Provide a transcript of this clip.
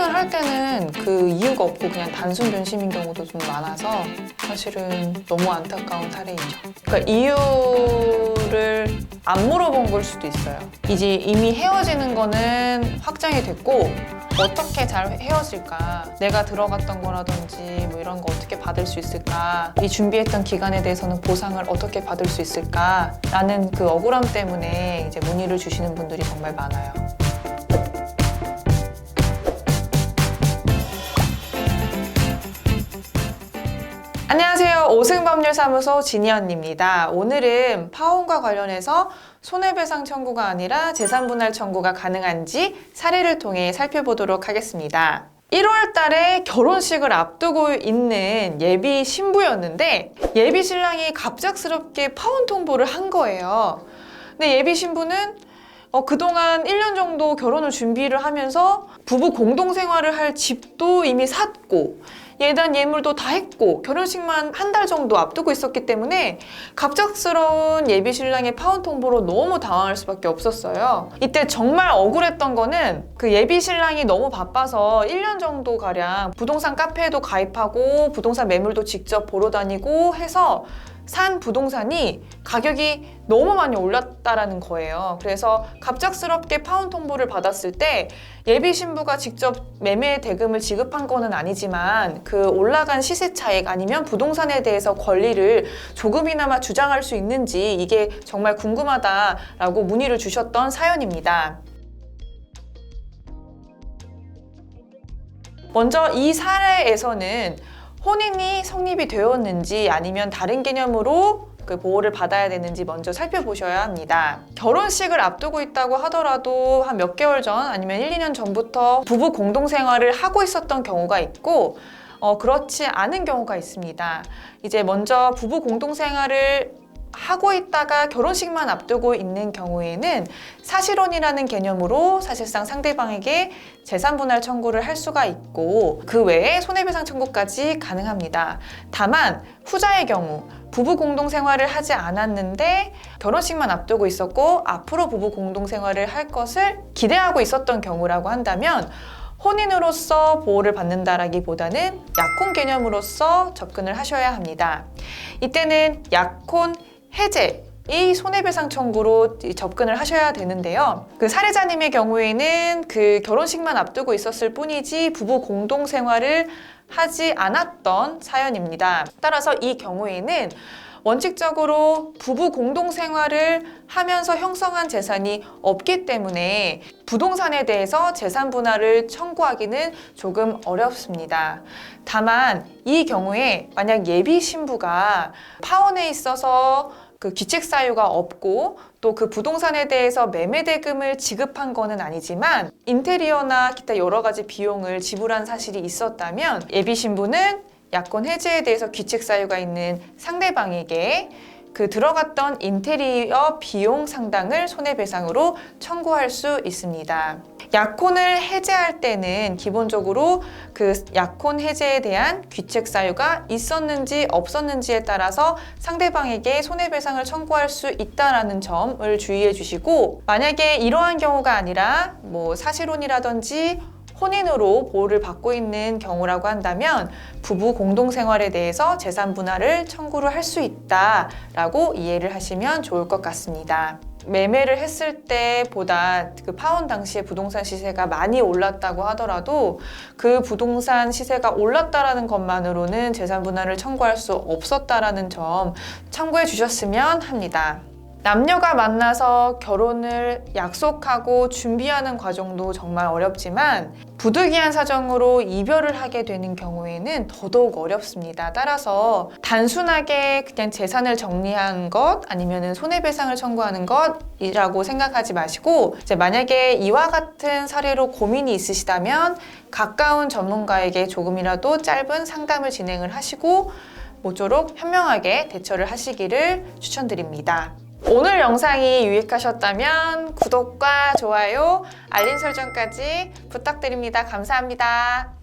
표현을 할 때는 그 이유가 없고 그냥 단순 변심인 경우도 좀 많아서 사실은 너무 안타까운 사례이죠. 그러니까 이유를 안 물어본 걸 수도 있어요. 이제 이미 헤어지는 거는 확정이 됐고 어떻게 잘 헤어질까? 내가 들어갔던 거라든지 뭐 이런 거 어떻게 받을 수 있을까? 이 준비했던 기간에 대해서는 보상을 어떻게 받을 수 있을까? 라는 그 억울함 때문에 이제 문의를 주시는 분들이 정말 많아요. 안녕하세요. 오승법률사무소 진희 언니입니다. 오늘은 파혼과 관련해서 손해배상 청구가 아니라 재산분할 청구가 가능한지 사례를 통해 살펴보도록 하겠습니다. 1월 달에 결혼식을 앞두고 있는 예비 신부였는데 예비 신랑이 갑작스럽게 파혼 통보를 한 거예요. 근데 예비 신부는 그동안 1년 정도 결혼을 준비를 하면서 부부 공동생활을 할 집도 이미 샀고 예단 예물도 다 했고 결혼식만 한 달 정도 앞두고 있었기 때문에 갑작스러운 예비 신랑의 파혼 통보로 너무 당황할 수밖에 없었어요. 이때 정말 억울했던 거는 그 예비 신랑이 너무 바빠서 1년 정도 가량 부동산 카페에도 가입하고 부동산 매물도 직접 보러 다니고 해서 산 부동산이 가격이 너무 많이 올랐다라는 거예요. 그래서 갑작스럽게 파혼 통보를 받았을 때 예비 신부가 직접 매매 대금을 지급한 거는 아니지만 그 올라간 시세 차익 아니면 부동산에 대해서 권리를 조금이나마 주장할 수 있는지 이게 정말 궁금하다라고 문의를 주셨던 사연입니다. 먼저 이 사례에서는 혼인이 성립이 되었는지 아니면 다른 개념으로 그 보호를 받아야 되는지 먼저 살펴보셔야 합니다. 결혼식을 앞두고 있다고 하더라도 한 몇 개월 전 아니면 1, 2년 전부터 부부 공동생활을 하고 있었던 경우가 있고 그렇지 않은 경우가 있습니다. 이제 먼저 부부 공동생활을 하고 있다가 결혼식만 앞두고 있는 경우에는 사실혼이라는 개념으로 사실상 상대방에게 재산분할 청구를 할 수가 있고 그 외에 손해배상 청구까지 가능합니다. 다만 후자의 경우 부부 공동생활을 하지 않았는데 결혼식만 앞두고 있었고 앞으로 부부 공동생활을 할 것을 기대하고 있었던 경우라고 한다면 혼인으로서 보호를 받는다라기보다는 약혼 개념으로서 접근을 하셔야 합니다. 이때는 약혼 해제 이 손해배상 청구로 접근을 하셔야 되는데요. 그 사례자님의 경우에는 그 결혼식만 앞두고 있었을 뿐이지 부부 공동생활을 하지 않았던 사연입니다. 따라서 이 경우에는 원칙적으로 부부 공동생활을 하면서 형성한 재산이 없기 때문에 부동산에 대해서 재산 분할을 청구하기는 조금 어렵습니다. 다만 이 경우에 만약 예비 신부가 파혼에 있어서 그 귀책 사유가 없고 또 그 부동산에 대해서 매매 대금을 지급한 거는 아니지만 인테리어나 기타 여러 가지 비용을 지불한 사실이 있었다면 예비 신부는 약혼 해제에 대해서 귀책 사유가 있는 상대방에게 그 들어갔던 인테리어 비용 상당을 손해배상으로 청구할 수 있습니다. 약혼을 해제할 때는 기본적으로 그 약혼 해제에 대한 귀책 사유가 있었는지 없었는지에 따라서 상대방에게 손해배상을 청구할 수 있다는 점을 주의해 주시고 만약에 이러한 경우가 아니라 뭐 사실혼이라든지 혼인으로 보호를 받고 있는 경우라고 한다면 부부 공동생활에 대해서 재산 분할을 청구를 할 수 있다라고 이해를 하시면 좋을 것 같습니다. 매매를 했을 때보다 그 파혼 당시에 부동산 시세가 많이 올랐다고 하더라도 그 부동산 시세가 올랐다라는 것만으로는 재산 분할을 청구할 수 없었다라는 점 참고해 주셨으면 합니다. 남녀가 만나서 결혼을 약속하고 준비하는 과정도 정말 어렵지만 부득이한 사정으로 이별을 하게 되는 경우에는 더더욱 어렵습니다. 따라서 단순하게 그냥 재산을 정리한 것 아니면 손해배상을 청구하는 것이라고 생각하지 마시고 이제 만약에 이와 같은 사례로 고민이 있으시다면 가까운 전문가에게 조금이라도 짧은 상담을 진행을 하시고 모쪼록 현명하게 대처를 하시기를 추천드립니다. 오늘 영상이 유익하셨다면 구독과 좋아요, 알림 설정까지 부탁드립니다. 감사합니다.